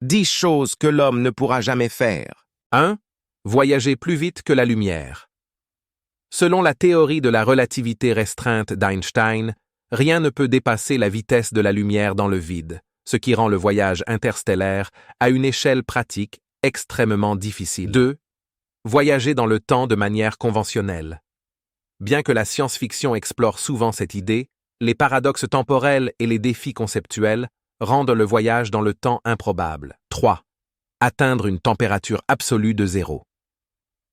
10 choses que l'homme ne pourra jamais faire. 1. Voyager plus vite que la lumière. Selon la théorie de la relativité restreinte d'Einstein, rien ne peut dépasser la vitesse de la lumière dans le vide, ce qui rend le voyage interstellaire, à une échelle pratique, extrêmement difficile. 2. Voyager dans le temps de manière conventionnelle. Bien que la science-fiction explore souvent cette idée, les paradoxes temporels et les défis conceptuels rendent le voyage dans le temps improbable. 3. Atteindre une température absolue de zéro.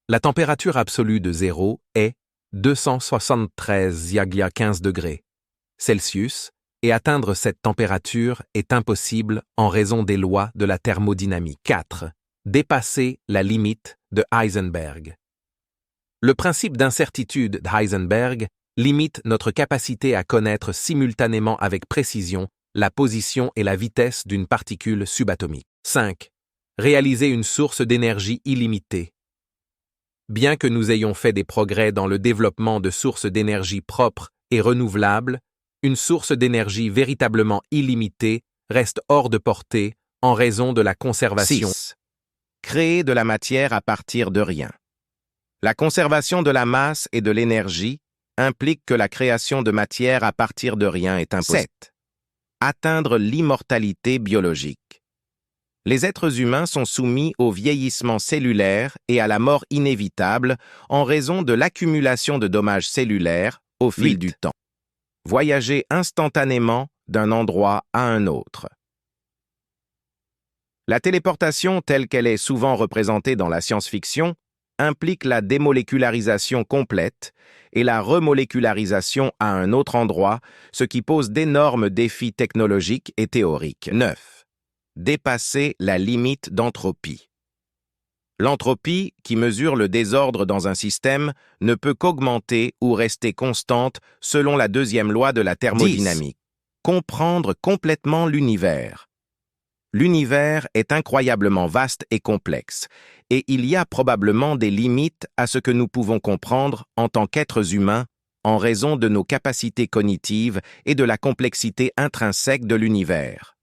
La température absolue de zéro est 273,15 degrés Celsius, et atteindre cette température est impossible en raison des lois de la thermodynamique. 4. Dépasser la limite de Heisenberg. Le principe d'incertitude d'Heisenberg limite notre capacité à connaître simultanément avec précision la position et la vitesse d'une particule subatomique. 5. Réaliser une source d'énergie illimitée. Bien que nous ayons fait des progrès dans le développement de sources d'énergie propres et renouvelables, une source d'énergie véritablement illimitée reste hors de portée en raison de la conservation. 6. Créer de la matière à partir de rien. La conservation de la masse et de l'énergie implique que la création de matière à partir de rien est impossible. 7. Atteindre l'immortalité biologique. Les êtres humains sont soumis au vieillissement cellulaire et à la mort inévitable en raison de l'accumulation de dommages cellulaires au fil 8. du temps. Voyager instantanément d'un endroit à un autre. La téléportation telle qu'elle est souvent représentée dans la science-fiction implique la démolécularisation complète et la remolécularisation à un autre endroit, ce qui pose d'énormes défis technologiques et théoriques. 9. Dépasser la limite d'entropie. L'entropie, qui mesure le désordre dans un système, ne peut qu'augmenter ou rester constante selon la deuxième loi de la thermodynamique. 10. Comprendre complètement l'univers. L'univers est incroyablement vaste et complexe, et il y a probablement des limites à ce que nous pouvons comprendre en tant qu'êtres humains en raison de nos capacités cognitives et de la complexité intrinsèque de l'univers.